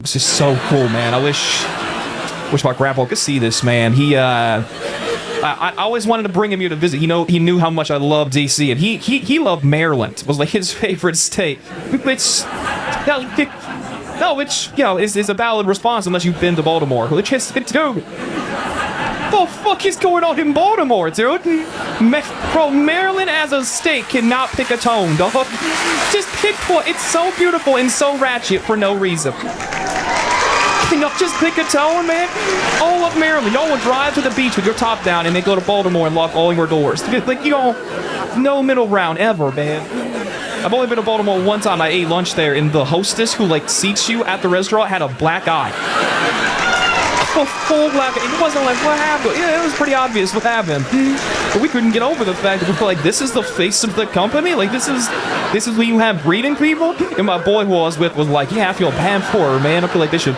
This is so cool, man. I wish my grandpa could see this, man. I always wanted to bring him here to visit. He knew how much I loved DC, and he loved Maryland. It was like his favorite state. Which is a valid response unless you've been to Baltimore. Which is, dude. What the fuck is going on in Baltimore, dude? Bro, Maryland as a state cannot pick a tone, dog. Just pick one. It's so beautiful and so ratchet for no reason. Can y'all just pick a tone, man? All of Maryland, y'all will drive to the beach with your top down and then go to Baltimore and lock all your doors. Like, no middle ground ever, man. I've only been to Baltimore one time. I ate lunch there, and the hostess who, like, seats you at the restaurant had a black eye. A full black eye. It wasn't like, what happened? Yeah, it was pretty obvious what happened. But we couldn't get over the fact that we were like, this is the face of the company? Like, this is what you have breeding people? And my boy who I was with was like, yeah, I feel bad for her, man. I feel like they should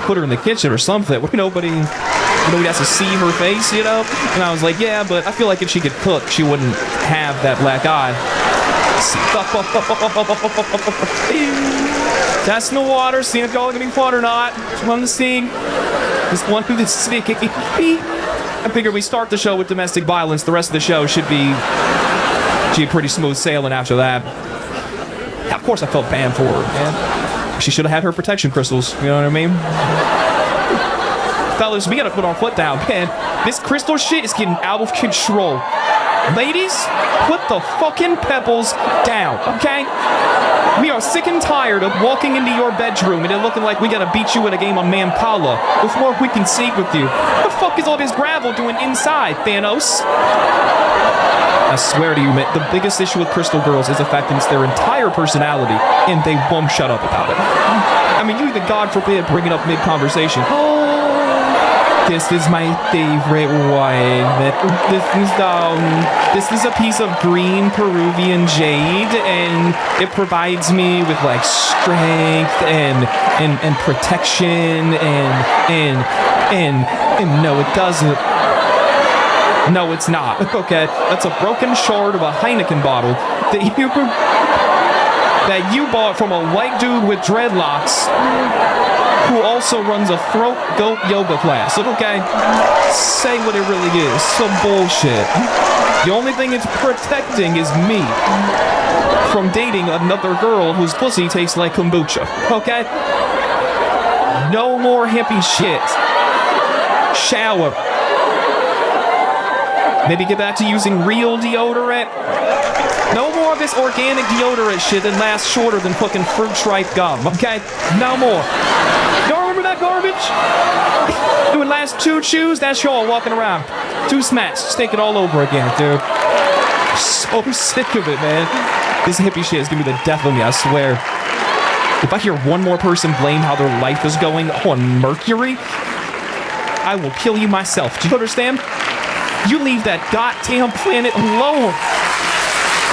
put her in the kitchen or something. Nobody has to see her face, you know? And I was like, yeah, but I feel like if she could cook, she wouldn't have that black eye. Testing the water, seeing if y'all are gonna be fun or not. Just wanted to see. Just wanted to see. I figured we start the show with domestic violence. The rest of the show should be pretty smooth sailing after that. Yeah, of course I felt bad for her, man. She should have had her protection crystals, you know what I mean? Fellas, we gotta put our foot down, man. This crystal shit is getting out of control. Ladies, put the fucking pebbles down, okay? We are sick and tired of walking into your bedroom and it looking like we gotta beat you in a game of Mampala before we can sleep with you. What the fuck is all this gravel doing inside, Thanos? I swear to you, man, the biggest issue with Crystal Girls is the fact that it's their entire personality and they won't shut up about it. I mean, you even, God forbid, bring it up mid-conversation. This is my favorite wine. This is a piece of green Peruvian jade, and it provides me with like strength and protection and no, it doesn't. No, it's not. Okay, that's a broken shard of a Heineken bottle that you bought from a white dude with dreadlocks who also runs a throat goat yoga class. Okay? Say what it really is. Some bullshit. The only thing it's protecting is me from dating another girl whose pussy tastes like kombucha. Okay? No more hippie shit. Shower. Maybe get back to using real deodorant. No more of this organic deodorant shit that lasts shorter than fucking fruit stripe gum, okay? No more. Y'all remember that garbage? Doing last 2 chews, that's y'all walking around. 2 smacks, just take it all over again, dude. So sick of it, man. This hippie shit is gonna be the death of me, I swear. If I hear one more person blame how their life is going on Mercury, I will kill you myself. Do you understand? You leave that goddamn planet alone.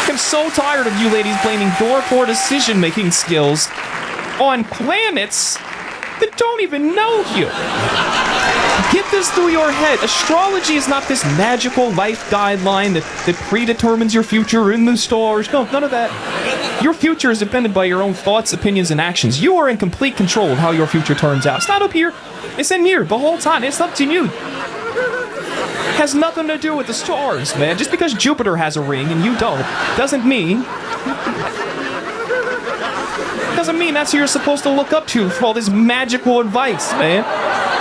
I'm so tired of you ladies blaming your poor decision-making skills on planets that don't even know you. Get this through your head. Astrology is not this magical life guideline that predetermines your future in the stars. No, none of that. Your future is dependent by your own thoughts, opinions, and actions. You are in complete control of how your future turns out. It's not up here. It's in here the whole time. It's up to you. Has nothing to do with the stars, man. Just because Jupiter has a ring and you don't, doesn't mean that's who you're supposed to look up to for all this magical advice, man.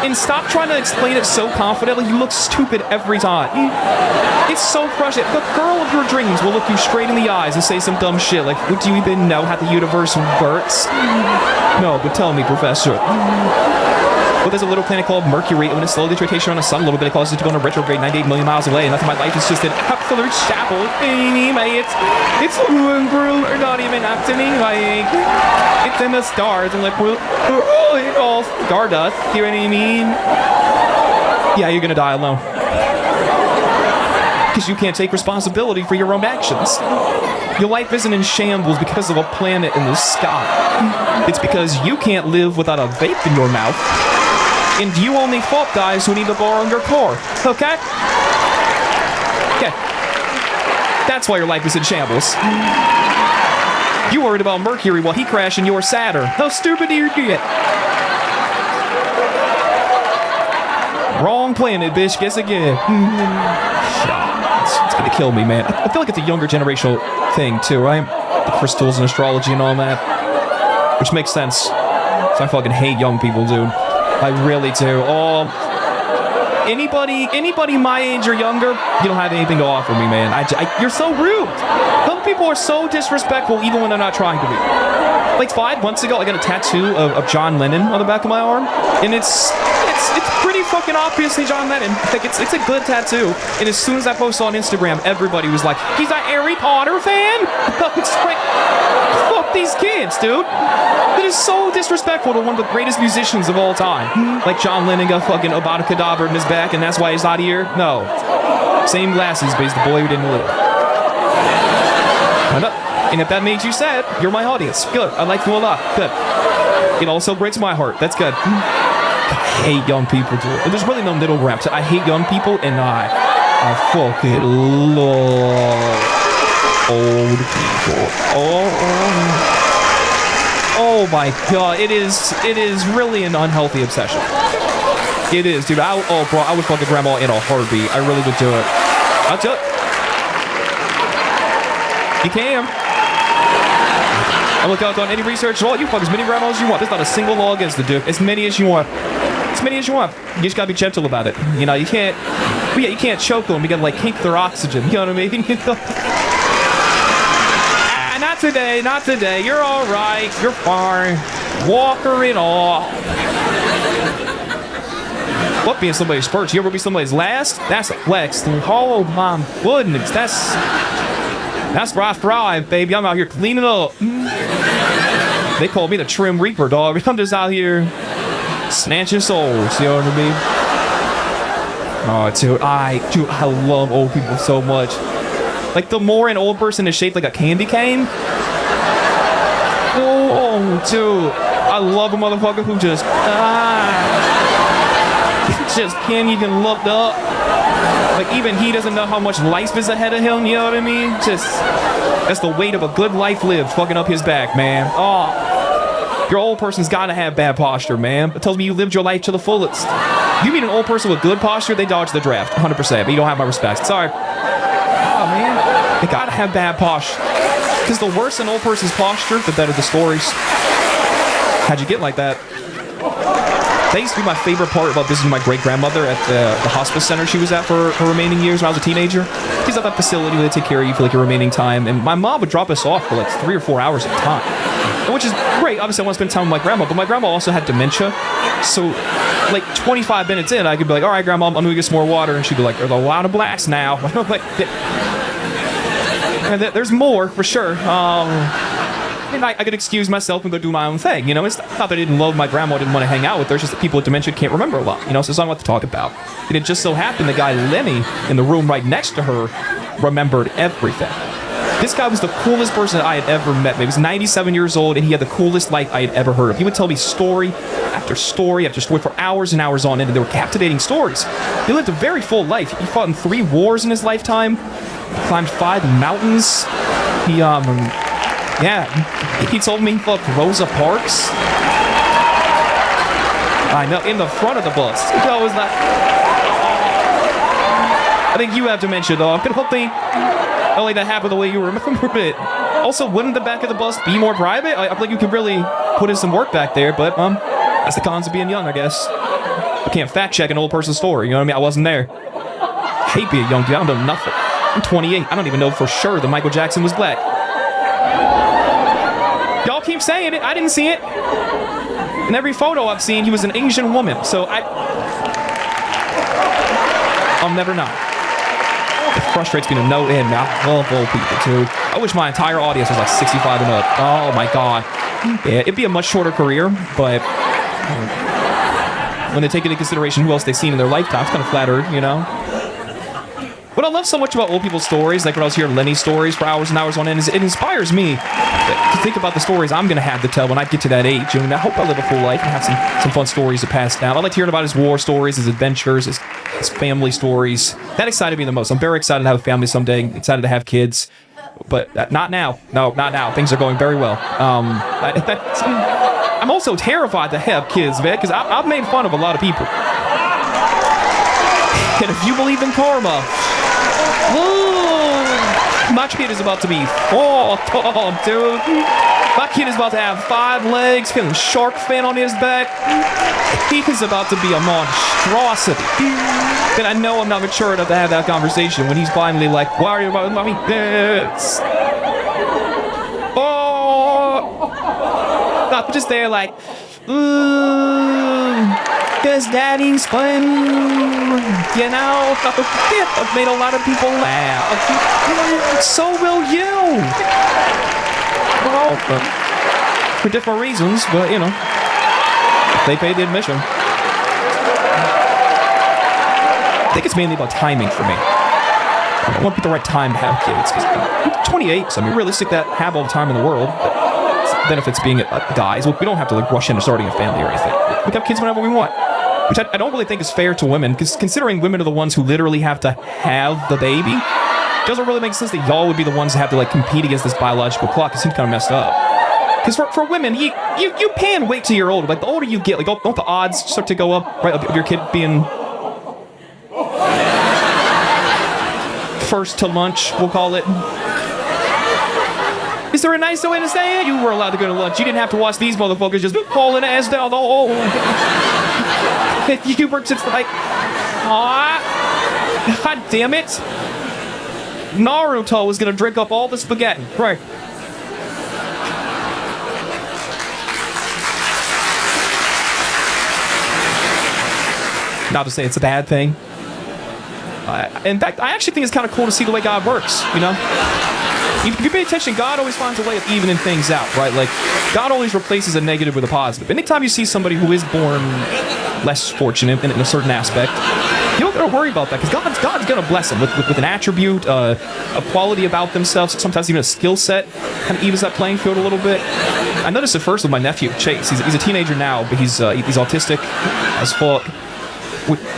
And stop trying to explain it so confidently. You look stupid every time. It's so frustrating. The girl of your dreams will look you straight in the eyes and say some dumb shit like, "Do you even know how the universe works?" No, but tell me, Professor. Well, there's a little planet called Mercury, and when it slowly gets rotation on the sun a little bit, it causes it to go on a retrograde 98 million miles away, and that's my life is just an absolute shambles. It's not even up to me, like, it's in the stars, and like, we're all stardust, you know what I mean? Yeah, you're gonna die alone. Because you can't take responsibility for your own actions. Your life isn't in shambles because of a planet in the sky. It's because you can't live without a vape in your mouth. And you only fault guys who need to borrow your car, okay? Okay. That's why your life is in shambles. You worried about Mercury while he crashed in your Saturn. How stupid do you get? Wrong planet, bitch. Guess again. It's gonna kill me, man. I feel like it's a younger generational thing, too, right? The crystals and astrology and all that. Which makes sense. So I fucking hate young people, dude. I really do. Oh, anybody my age or younger, you don't have anything to offer me, man. You're so rude. Some people are so disrespectful even when they're not trying to be. Like 5 months ago, I got a tattoo of John Lennon on the back of my arm, and it's pretty fucking obviously John Lennon. Like it's a good tattoo. And as soon as I posted on Instagram, everybody was like, "He's a Harry Potter fan." It's like, fuck these kids, dude. It is so disrespectful to one of the greatest musicians of all time. Like John Lennon got fucking Avada Kedavra in his back, and that's why he's not here. No, same glasses, but he's the boy who didn't live. And if that made you sad, you're my audience. Good. I like you a lot. Good. It also breaks my heart. That's good. I hate young people, dude. There's really no middle ground. I hate young people, and I fucking love old people. Oh my god. It is really an unhealthy obsession. It is, dude. I would fuck a grandma in a heartbeat. I really would do it. I'll do it. You can. I look out on any research. Well, you fuck as many grandmas as you want. There's not a single law against it, dude. As many as you want. As many as you want. You just gotta be gentle about it. You know, you can't choke them. You gotta like kink their oxygen. You know what I mean? Not today, not today. You're alright. You're fine. Walker it off. What being somebody's first? You ever be somebody's last? That's a flex. Oh my goodness. That's where I thrive, baby. I'm out here cleaning up. They call me the Trim Reaper, dog. I'm just out here snatching souls. You know what I mean? Oh, dude, I love old people so much. Like, the more an old person is shaped like a candy cane. Oh, dude. I love a motherfucker who just can't even look up. Like, even he doesn't know how much life is ahead of him, you know what I mean? That's the weight of a good life lived fucking up his back, man. Oh, your old person's gotta have bad posture, man. It tells me you lived your life to the fullest. You meet an old person with good posture, they dodge the draft, 100%, but you don't have my respect. Sorry. Oh, man. They gotta have bad posture. Because the worse an old person's posture, the better the stories. How'd you get like that? That used to be my favorite part about visiting my great-grandmother at the hospice center she was at for her remaining years when I was a teenager. She's at that facility where they take care of you for like your remaining time, and my mom would drop us off for like 3 or 4 hours at a time, which is great. Obviously, I want to spend time with my grandma, but my grandma also had dementia, so like 25 minutes in, I could be like, "All right, grandma, I'm gonna get some more water," and she'd be like, "There's a lot of blacks now." Like, there's more for sure. And I could excuse myself and go do my own thing, you know? It's not that I didn't love my grandma, I didn't want to hang out with her, it's just that people with dementia can't remember a lot, you know? So it's not what to talk about. And it just so happened the guy Lenny in the room right next to her remembered everything. This guy was the coolest person I had ever met. He was 97 years old, and he had the coolest life I had ever heard of. He would tell me story after story after story for hours and hours on end, and they were captivating stories. He lived a very full life. He fought in 3 wars in his lifetime, climbed 5 mountains. He told me he fucked Rosa Parks. I know, in the front of the bus. I was like, I think you have dementia, though. I'm hoping only that happened the way you remember it. Also, wouldn't the back of the bus be more private? I think you could really put in some work back there, but that's the cons of being young, I guess. I can't fact check an old person's story, you know what I mean? I wasn't there. I hate being young, dude. I don't know nothing. I'm 28. I don't even know for sure that Michael Jackson was black. Y'all keep saying it. I didn't see it. In every photo I've seen, he was an Asian woman. So I'll never know. It frustrates me to no end. I love old people, too. I wish my entire audience was like 65 and up. Oh, my God. Yeah, it'd be a much shorter career, but when they take into consideration who else they've seen in their lifetime, it's kind of flattered, you know? What I love so much about old people's stories, like when I was hearing Lenny's stories for hours and hours on end, is it inspires me to think about the stories I'm going to have to tell when I get to that age. And I hope I live a full life and have some fun stories to pass down. I like hearing about his war stories, his adventures, his family stories. That excited me the most. I'm very excited to have a family someday, excited to have kids. But not now. No, not now. Things are going very well. I'm also terrified to have kids, man, because I've made fun of a lot of people. And if you believe in karma, my kid is about to be tall, dude. My kid is about to have 5 legs, feeling shark fin on his back. He is about to be a monstrosity. And I know I'm not mature enough to have that conversation when he's finally like, why are you about mommy this? Oh! I'm just there like, because daddy's fun, you know? I've made a lot of people laugh. So will you. Well, for different reasons, but you know, they pay the admission. I think it's mainly about timing for me. I want to be the right time to have kids. I'm 28, so I mean, realistic that have all the time in the world. But benefits being guys. Well, we don't have to like rush into starting a family or anything. We can have kids whenever we want. Which I don't really think is fair to women, because considering women are the ones who literally have to have the baby, it doesn't really make sense that y'all would be the ones that have to like compete against this biological clock. It seems kind of messed up. Because for women, you can wait till you're older. Like the older you get, like don't the odds start to go up, right? Of your kid being first to lunch, we'll call it. Is there a nicer way to say it? You were allowed to go to lunch. You didn't have to watch these motherfuckers just hauling ass down the hole. You were just like, aw, god damn it. Naruto is gonna drink up all the spaghetti. Right. Not to say it's a bad thing. In fact, I actually think it's kind of cool to see the way God works, you know? If you pay attention, God always finds a way of evening things out, right? Like, God always replaces a negative with a positive. Anytime you see somebody who is born less fortunate in a certain aspect, you don't gotta worry about that, because God's gonna bless them with an attribute, a quality about themselves, sometimes even a skill set, kind of evens that playing field a little bit. I noticed it first with my nephew, Chase. He's a teenager now, but he's autistic as fuck.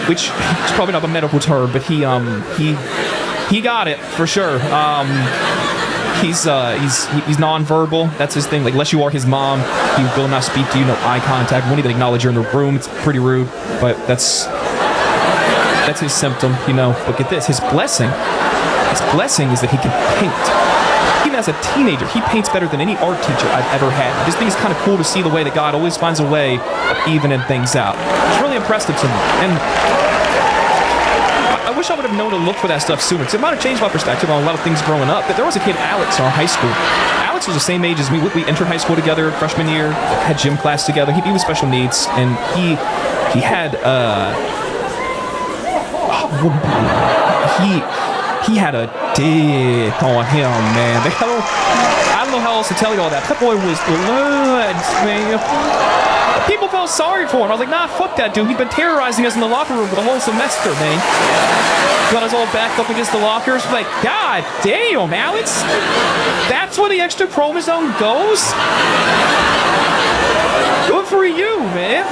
Which is probably not a medical term, but he got it for sure. He's non-verbal. That's his thing. Like, unless you are his mom, he will not speak to you. No eye contact. Won't even acknowledge you in the room. It's pretty rude, but that's his symptom, you know. But get this, his blessing is that he can paint. Even as a teenager, he paints better than any art teacher I've ever had. I just think it's kind of cool to see the way that God always finds a way of evening things out. It's really impressive to me. And I wish I would have known to look for that stuff sooner, because it might have changed my perspective on a lot of things growing up. But there was a kid, Alex, in our high school. Alex was the same age as me. We entered high school together freshman year, had gym class together. He was special needs, and he had he had a dick on him, man. I don't know how else to tell you all that. That boy was blood, man. People felt sorry for him. I was like, nah, fuck that dude. He'd been terrorizing us in the locker room for the whole semester, man. Got us all backed up against the lockers. Like, god damn, Alex. That's where the extra chromosome goes? Good for you, man.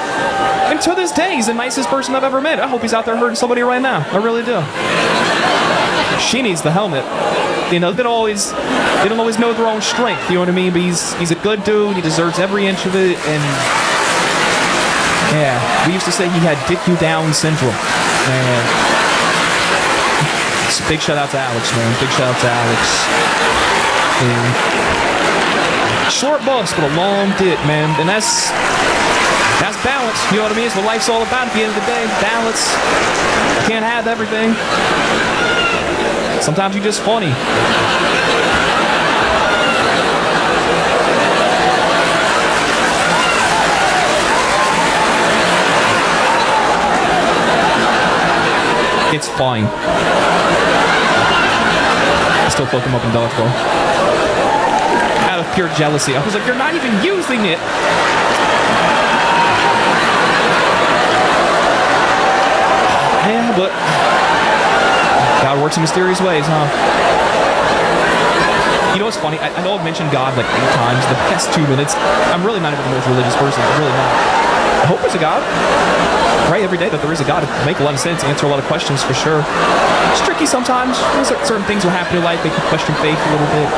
And to this day, he's the nicest person I've ever met. I hope he's out there hurting somebody right now. I really do. She needs the helmet. You know, they don't always know their own strength, you know what I mean? But he's a good dude. He deserves every inch of it. And yeah, we used to say he had dick you down syndrome. Man. It's a big shout out to Alex, man. Big shout out to Alex. And short bus, but a long dick, man. And that's balance. You know what I mean? It's what life's all about at the end of the day. Balance. You can't have everything. Sometimes you're just funny. It's fine. I still fuck him up in dodgeball. Out of pure jealousy. I was like, you're not even using it. Yeah, but God works in mysterious ways, huh? You know what's funny? I know I've mentioned God like 8 times in the past 2 minutes. I'm really not even the most religious person. I'm really not. I hope there's a God. Pray every day that there is a God. It make a lot of sense, answer a lot of questions for sure. It's tricky sometimes. Certain things will happen in life, make you question faith a little bit.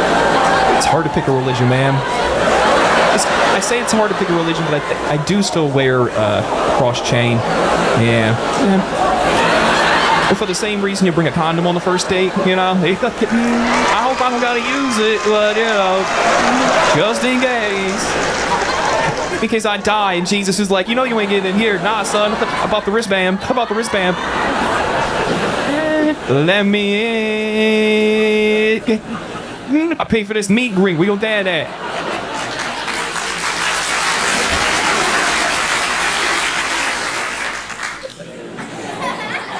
It's hard to pick a religion, man. I say it's hard to pick a religion, but I do still wear a cross chain. Yeah. for the same reason you bring a condom on the first date, you know? I hope I don't gotta use it, but, you know, just in case. In case I die and Jesus is like, you know you ain't getting in here. Nah, son, I bought the wristband. I bought the wristband. Let me in. I pay for this meat and greet. We gonna dad that.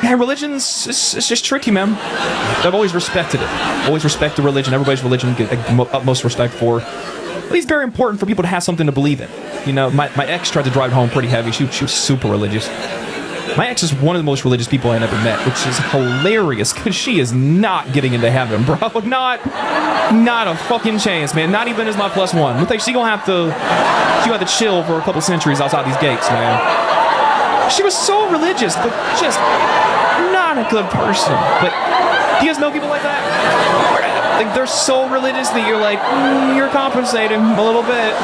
Yeah, religion's it's just tricky, man. I've always respected it. Always respected religion. Everybody's religion get utmost respect for. At least very important for people to have something to believe in. You know, my ex tried to drive home pretty heavy. She was super religious. My ex is one of the most religious people I ever met, which is hilarious because she is not getting into heaven, bro. Not a fucking chance, man. Not even as my plus one. She gonna have to chill for a couple centuries outside these gates, man. She was so religious, but just not a good person. But do you guys know people like that? Like they're so religious that you're like, you're compensating a little bit.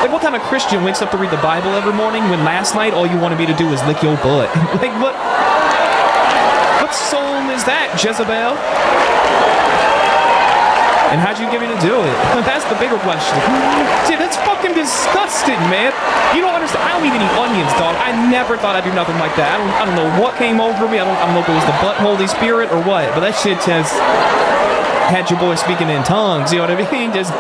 Like what kind of Christian wakes up to read the Bible every morning when last night all you wanted me to do was lick your butt? Like what soul is that, Jezebel? And how'd you get me to do it? That's the bigger question. Dude, that's fucking disgusting, man. You don't understand. I don't even eat onions, dog. I never thought I'd do nothing like that. I don't know what came over me. I don't know if it was the butt Holy Spirit or what, but that shit just had your boy speaking in tongues. You know what I mean? Just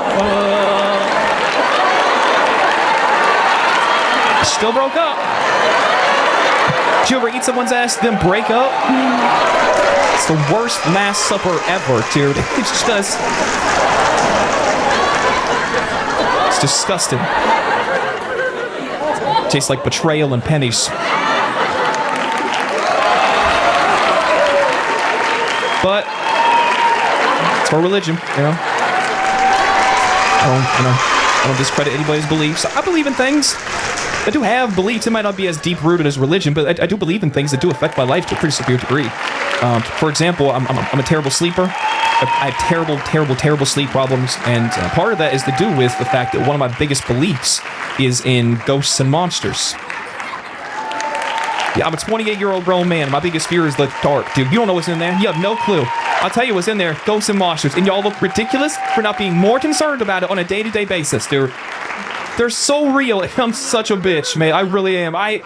still broke up. Did you ever eat someone's ass, then break up? It's the worst Last Supper ever, dude. It's just... It's disgusting. It tastes like betrayal and pennies. But it's our religion, you know. I don't discredit anybody's beliefs. I believe in things. I do have beliefs. It might not be as deep-rooted as religion, but I do believe in things that do affect my life to a pretty severe degree. For example, I'm a terrible sleeper. I have terrible sleep problems, and part of that is to do with the fact that one of my biggest beliefs is in ghosts and monsters. Yeah, I'm a 28-year-old grown man. My biggest fear is the dark, dude. You don't know what's in there. You have no clue. I'll tell you what's in there. Ghosts and monsters. And y'all look ridiculous for not being more concerned about it on a day-to-day basis, dude. They're so real. I'm such a bitch, man. I really am. I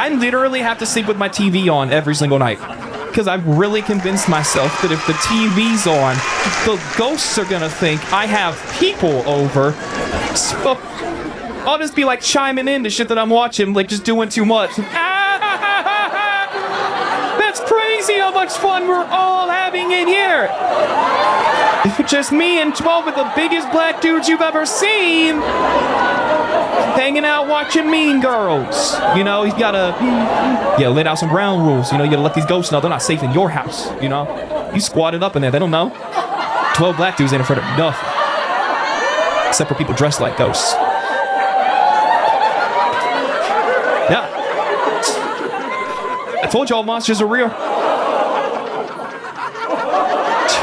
literally have to sleep with my TV on every single night. Because I've really convinced myself that if the TV's on, the ghosts are gonna think I have people over. So I'll just be like chiming in to shit that I'm watching, like just doing too much. That's crazy how much fun we're all having in here. Just me and 12 of the biggest black dudes you've ever seen hanging out watching Mean Girls. You know, you gotta lay down some ground rules. You know, you gotta let these ghosts know they're not safe in your house. You know, you squatted up in there, they don't know. 12 black dudes ain't afraid of nothing, except for people dressed like ghosts. Yeah, I told y'all monsters are real.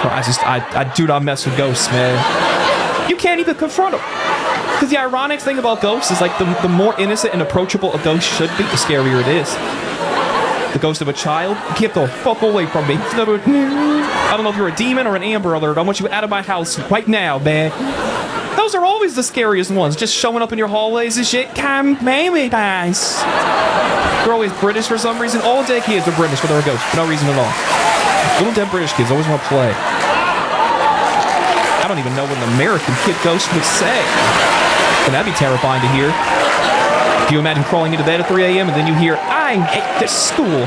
I do not mess with ghosts, man. You can't even confront them. Because the ironic thing about ghosts is like the more innocent and approachable a ghost should be, the scarier it is. The ghost of a child, get the fuck away from me. I don't know if you're a demon or an Amber Alert. I want you out of my house right now, man. Those are always the scariest ones, just showing up in your hallways and shit. Come, baby, guys. They're always British for some reason. All dead kids are British, but they're a ghost for no reason at all. Little dead British kids always want to play. I don't even know what an American kid ghost would say. And that'd be terrifying to hear. Do you imagine crawling into bed at 3 a.m. and then you hear, I hate this school.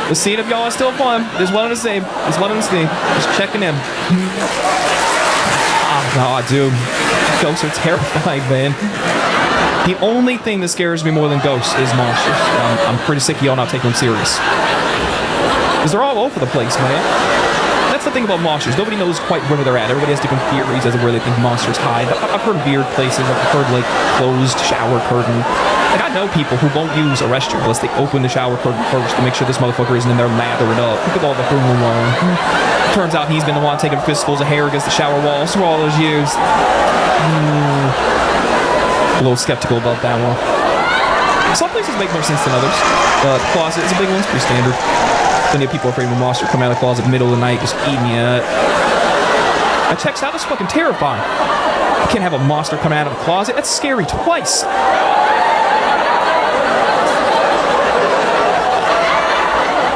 Let's see if y'all are still fun. There's one on the same. There's one on the same. Just checking in. Oh, dude. Ghosts are terrifying, man. The only thing that scares me more than ghosts is monsters. I'm pretty sick of y'all not taking them serious. Because they're all over the place, man. That's the thing about monsters. Nobody knows quite where they're at. Everybody has different theories as to where they think monsters hide. I've heard weird places. I've heard, like, closed shower curtain. Like, I know people who won't use a restroom unless they open the shower curtain first to make sure this motherfucker isn't in there lathering up. Look at all the boom alone. Turns out he's been the one taking fistfuls of hair against the shower walls for all those years. A little skeptical about that one. Some places make more sense than others. The closet is a big one. It's pretty standard. Plenty of people are afraid of a monster coming out of the closet in the middle of the night just eating you up. That checks out. That's fucking terrifying. You can't have a monster coming out of the closet. That's scary twice.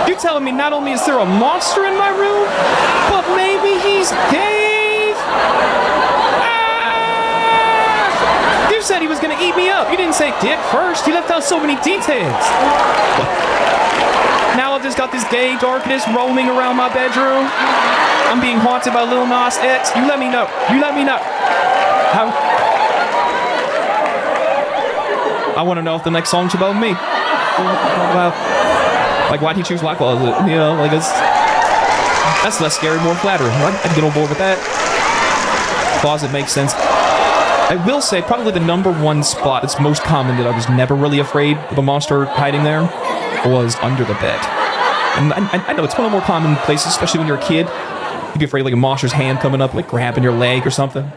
You're telling me not only is there a monster in my room, but maybe he's gay? Ah! You said he was gonna eat me up. You didn't say dick first. You left out so many details. Now I've just got this gay darkness roaming around my bedroom. I'm being haunted by Lil Nas X. You let me know. You let me know. How? I want to know if the next song's about me. Well, like, why'd he choose my closet? You know, like, that's less scary, more flattering. I'd get on board with that. Closet makes sense. I will say, probably the number one spot that's most common that I was never really afraid of a monster hiding there was under the bed. And I know it's one of the more common places, especially when you're a kid. You'd be afraid of like a monster's hand coming up, like grabbing your leg or something.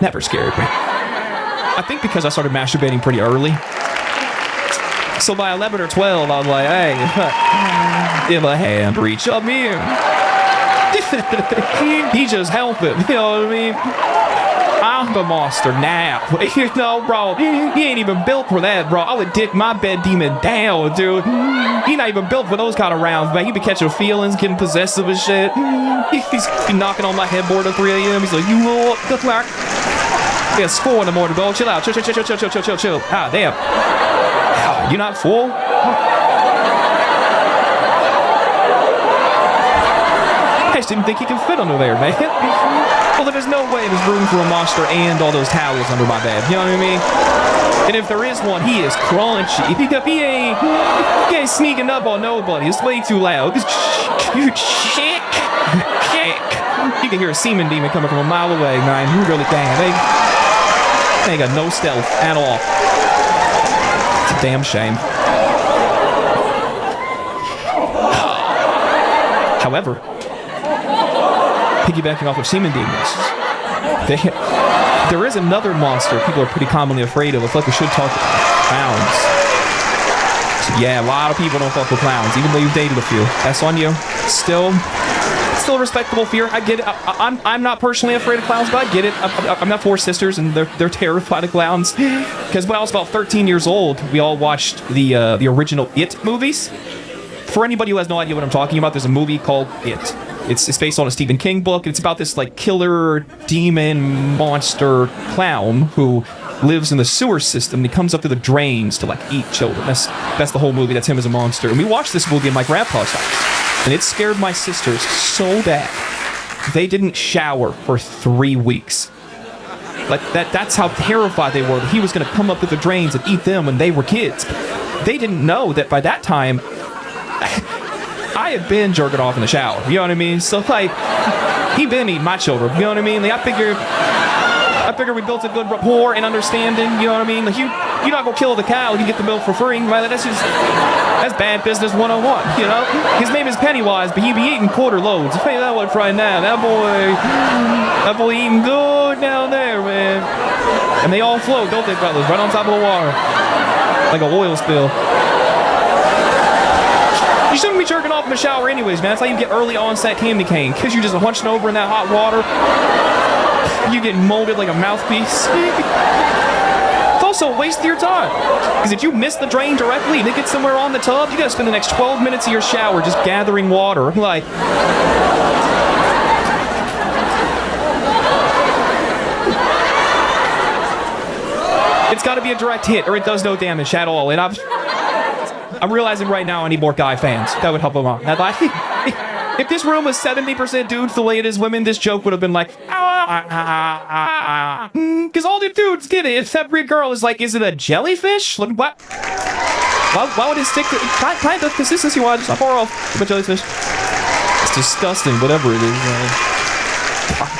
Never scared me. I think because I started masturbating pretty early. So by 11 or 12, I was like, hey, if a hand reach up here, he just help it. You know what I mean? I'm the monster now. You know, bro, he ain't even built for that, bro. I would dick my bed demon down, dude. He not even built for those kind of rounds, man. He be catching feelings, getting possessive and shit. He's be knocking on my headboard at 3 a.m. He's like, you will, good luck. Yeah, it's 4 in the morning, bro. Chill out. Chill. Ah, damn. You not full? I just didn't think he could fit under there, man. Well, there's no way there's room for a monster and all those towels under my bed. You know what I mean? And if there is one, he is crunchy. He ain't sneaking up on nobody. It's way too loud. You can hear a semen demon coming from a mile away, man. You really can. They ain't got no stealth at all. It's a damn shame. However, piggybacking off of semen demons, there is another monster people are pretty commonly afraid of. I feel like we should talk about clowns. So yeah, a lot of people don't fuck with clowns, even though you've dated a few. That's on you. Still a respectable fear. I get it. I'm not personally afraid of clowns, but I get it. I'm not 4 sisters, and they're terrified of clowns. Because when I was about 13 years old, we all watched the original It movies. For anybody who has no idea what I'm talking about, there's a movie called It. It's based on a Stephen King book. It's about this like killer demon monster clown who lives in the sewer system. And he comes up through the drains to like eat children. That's the whole movie. That's him as a monster. And we watched this movie in my grandpa's house, and it scared my sisters so bad they didn't shower for 3 weeks. Like that's how terrified they were that he was going to come up through the drains and eat them when they were kids. They didn't know that by that time I had been jerking off in the shower, you know what I mean? So like, he been eating my children, you know what I mean? Like I figure we built a good rapport and understanding, you know what I mean? Like you're not gonna kill the cow, you get the milk for free, right? That's bad business 101, you know? His name is Pennywise, but he be eating quarter loads. I'll tell you that one right now. That boy eating good down there, man. And they all float, don't they, fellas? Right on top of the water. Like an oil spill. You shouldn't be jerking off in the shower anyways, man. That's how you get early onset candy cane. Because you're just hunching over in that hot water. You get molded like a mouthpiece. It's also a waste of your time. Because if you miss the drain directly and it gets somewhere on the tub, you gotta spend the next 12 minutes of your shower just gathering water. Like... It's gotta be a direct hit or it does no damage at all. And I'm realizing right now I need more guy fans. That would help them out. If this room was 70% dudes the way it is women, this joke would have been like, because all the dudes get it, except every girl is like, is it a jellyfish? Like, what? Why would it stick to kind of consistency wise? It's not far off from a jellyfish. It's disgusting, whatever it is.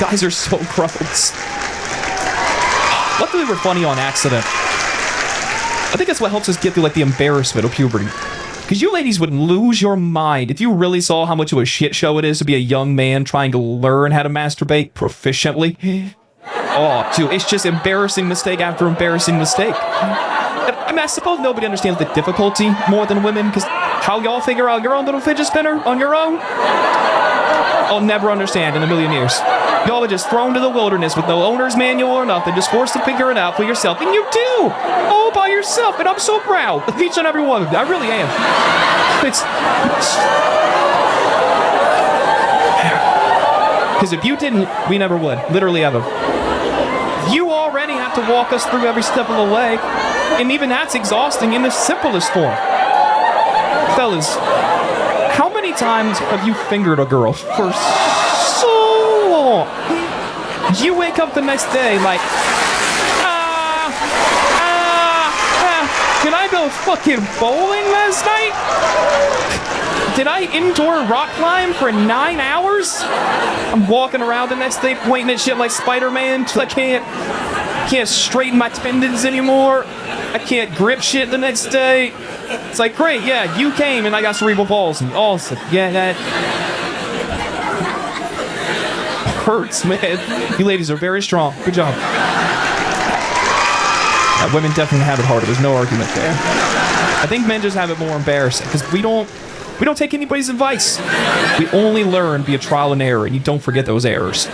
Guys are so gross. Luckily, we're funny on accident. I think that's what helps us get through like the embarrassment of puberty. Because you ladies would lose your mind if you really saw how much of a shit show it is to be a young man trying to learn how to masturbate proficiently. Oh, dude, it's just embarrassing mistake after embarrassing mistake. I mean, I suppose nobody understands the difficulty more than women, because how y'all figure out your own little fidget spinner on your own? I'll never understand in a million years. Y'all are just thrown to the wilderness with no owner's manual or nothing, just forced to figure it out for yourself. And you do! All by yourself, and I'm so proud of each and every one of you. I really am. Because if you didn't, we never would. Literally ever. You already have to walk us through every step of the way, and even that's exhausting in the simplest form. Fellas, how many times have you fingered a girl for so long? You wake up the next day like, did I go fucking bowling last night? Did I indoor rock climb for 9 hours? I'm walking around the next day pointing at shit like Spider-Man till I can't straighten my tendons anymore. I can't grip shit the next day. It's like, great, yeah, you came and I got cerebral palsy. Awesome. Yeah, that hurts, man. You ladies are very strong. Good job. Women definitely have it harder. There's no argument there. I think men just have it more embarrassing because we don't take anybody's advice. We only learn via trial and error, and you don't forget those errors.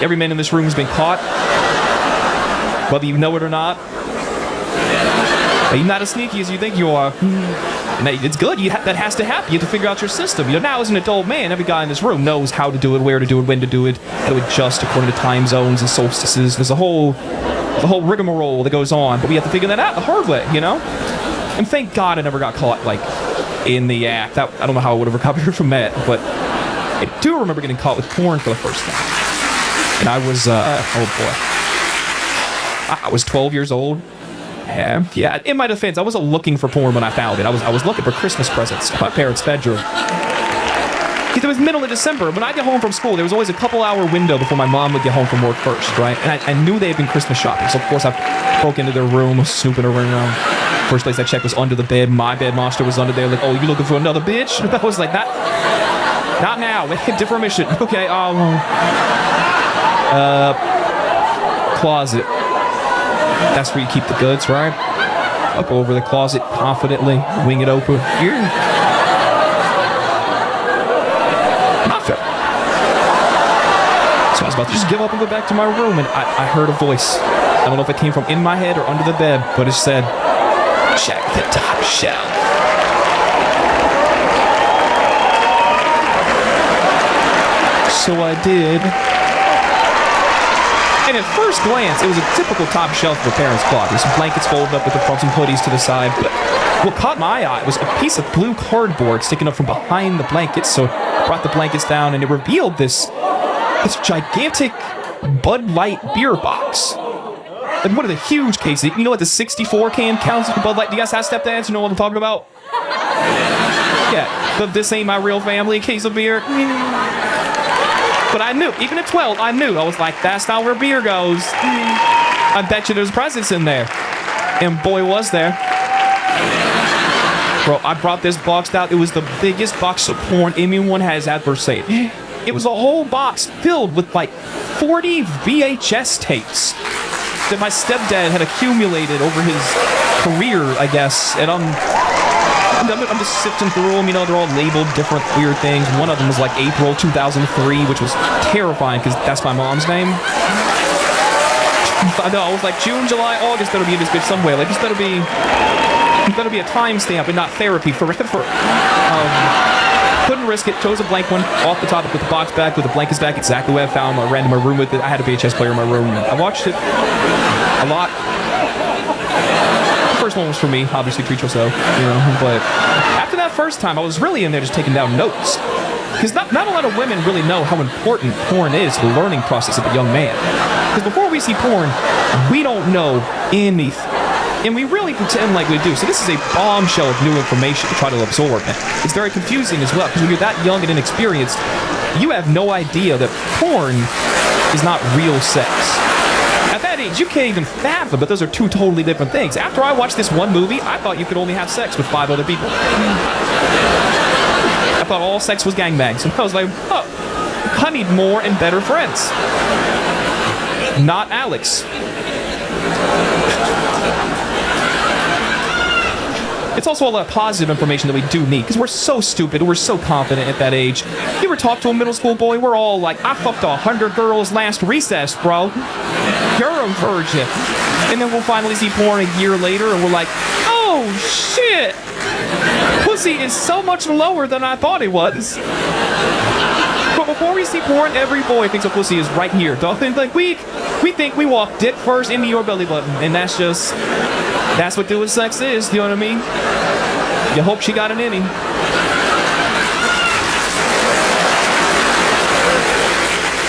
Every man in this room has been caught, whether you know it or not. You're not as sneaky as you think you are. And it's good. That has to happen. You have to figure out your system. Now as an adult man, every guy in this room knows how to do it, where to do it, when to do it, how to adjust according to time zones and solstices. There's a whole rigmarole that goes on, but we have to figure that out the hard way, And thank God I never got caught, in the act. I don't know how I would have recovered from that, but I do remember getting caught with porn for the first time. And I was, I was 12 years old. Yeah, in my defense, I wasn't looking for porn when I found it. I was looking for Christmas presents in my parents' bedroom. It was middle of December. When I get home from school, there was always a couple-hour window before my mom would get home from work first, right? And I knew they had been Christmas shopping, so of course I broke into their room, snooping around. First place I checked was under the bed. My bed monster was under there, like, oh, you looking for another bitch? I was like, not now. Different mission. Okay, closet. That's where you keep the goods, right? I'll go over the closet confidently, wing it open. Here. Nothing. So I was about to just give up and go back to my room, and I heard a voice. I don't know if it came from in my head or under the bed, but it said, check the top shelf. So I did. And at first glance, it was a typical top shelf of a parent's closet. There's some blankets folded up with the front, some hoodies to the side. But what caught my eye was a piece of blue cardboard sticking up from behind the blankets. So I brought the blankets down, and it revealed this gigantic Bud Light beer box. Like one of the huge cases. You know what the 64 can counts for Bud Light? Do you guys have stepdads? You know what I'm talking about? Yeah, but this ain't my real family case of beer. But I knew, even at 12, I knew. I was like, that's not where beer goes. I bet you there's presents in there. And boy, was there. Bro, I brought this box out. It was the biggest box of porn anyone has ever seen. It was a whole box filled with 40 VHS tapes that my stepdad had accumulated over his career, I guess. And I'm just sifting through them, they're all labeled different weird things. One of them was April 2003, which was terrifying because that's my mom's name. I know, I was like, June, July, August, better be in this bitch somewhere. This better be a timestamp and not therapy forever. Couldn't risk it, chose a blank one, off the top, put the box back, with the blankets back, exactly where I found them. I ran to my room with it. I had a VHS player in my room. I watched it a lot. First one was for me, obviously, treat yourself, but after that first time, I was really in there just taking down notes. Because not a lot of women really know how important porn is to the learning process of a young man. Because before we see porn, we don't know anything. And we really pretend like we do. So this is a bombshell of new information to try to absorb. And it's very confusing as well, because when you're that young and inexperienced, you have no idea that porn is not real sex. At that age, you can't even fathom, but those are two totally different things. After I watched this one movie, I thought you could only have sex with 5 other people. I thought all sex was gangbangs. And I was like, oh, I need more and better friends. Not Alex. It's also a lot of positive information that we do need, because we're so stupid, we're so confident at that age. You ever talk to a middle school boy? We're all like, I fucked 100 girls last recess, bro. You're a virgin. And then we'll finally see porn a year later, and we're like, oh shit! Pussy is so much lower than I thought it was. But before we see porn, every boy thinks a pussy is right here. Don't think like we think we walk dick first into your belly button, and that's what doing sex is. You know what I mean? You hope she got an innie.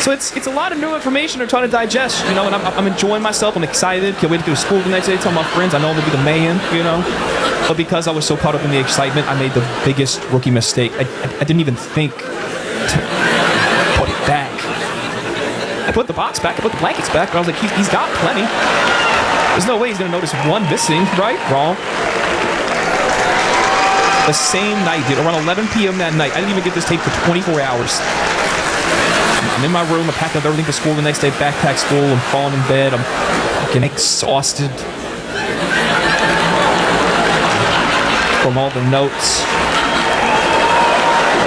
So it's a lot of new information I'm trying to digest, you know, and I'm enjoying myself. I'm excited. Can't wait to go to school the next day. Tell my friends I know I'm gonna be the man, you know. But because I was so caught up in the excitement, I made the biggest rookie mistake. I didn't even think to put it back. I put the box back, I put the blankets back, but I was like, he's got plenty. There's no way he's gonna notice one missing, right? Wrong. The same night, dude, around 11 p.m. that night. I didn't even get this tape for 24 hours. I'm in my room, I packed up everything for school the next day, backpack school, I'm falling in bed, I'm fucking exhausted from all the notes.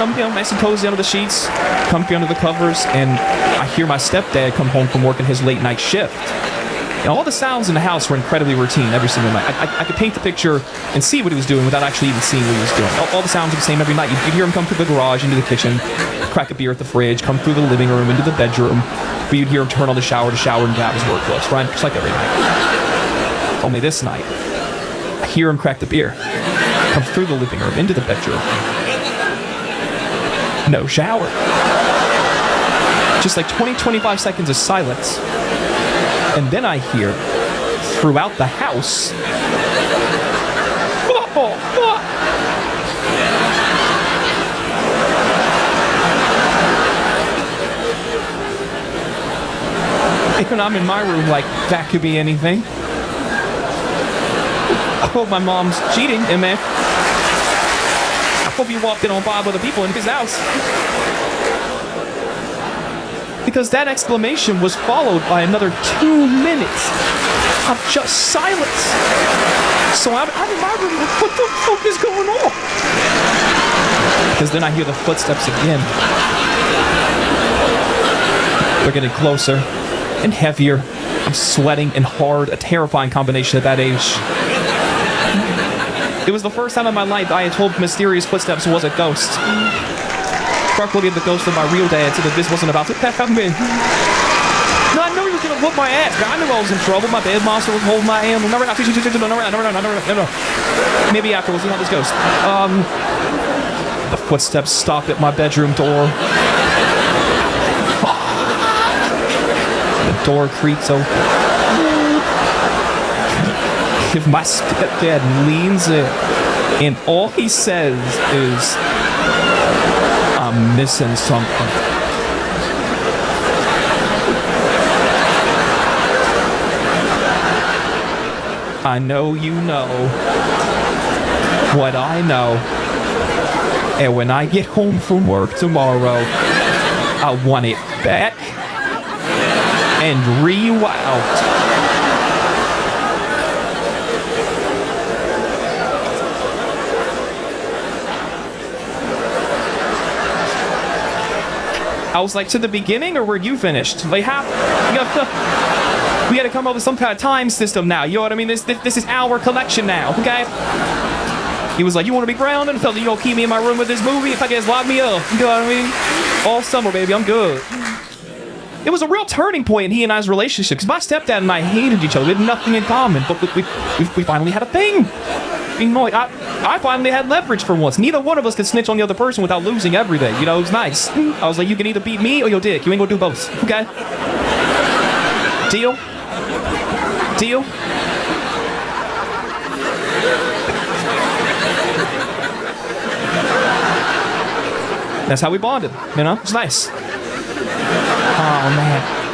I'm, you know, nice and cozy under the sheets, comfy under the covers, and I hear my stepdad come home from working his late night shift. And all the sounds in the house were incredibly routine every single night. I could paint the picture and see what he was doing without actually even seeing what he was doing. All the sounds were the same every night. You'd hear him come through the garage, into the kitchen, crack a beer at the fridge, come through the living room, into the bedroom. But you'd hear him turn on the shower to shower and grab his work clothes, right? Just like every night. Only this night, I hear him crack the beer, come through the living room, into the bedroom. No shower. Just like 20-25 seconds of silence. And then I hear, throughout the house, and I'm in my room like, that could be anything. I hope my mom's cheating, and man, I hope you walked in on 5 other people in his house. Because that exclamation was followed by another 2 minutes of just silence. So I'm in my room like, what the fuck is going on? Because then I hear the footsteps again. They're getting closer and heavier. I'm sweating and hard, a terrifying combination at that age. It was the first time in my life I had told mysterious footsteps was a ghost. Struck looking at the ghost of my real dad so that this wasn't about to happen. No, I know he was gonna whoop my ass, but I knew I was in trouble. My bed monster was holding my hand. No. Maybe after we'll see how this goes. The footsteps stopped at my bedroom door. The door creaks open. If my stepdad leans in, and all he says is, I'm missing something. I know you know what I know. And when I get home from work tomorrow, I want it back and rewound. I was like, to the beginning, or were you finished? Like, how? We got to come up with some kind of time system now. You know what I mean? This is our collection now, okay? He was like, you want to be grounded? I felt like you gonna keep me in my room with this movie? If I guess lock me up, you know what I mean? All summer, baby, I'm good. It was a real turning point in he and I's relationship, because my stepdad and I hated each other. We had nothing in common, but we finally had a thing. You know, I finally had leverage for once. Neither one of us could snitch on the other person without losing everything. You know, it was nice. I was like, you can either beat me or your dick. You ain't gonna do both, okay? Deal? Deal? That's how we bonded, you know? It's nice. Oh, man.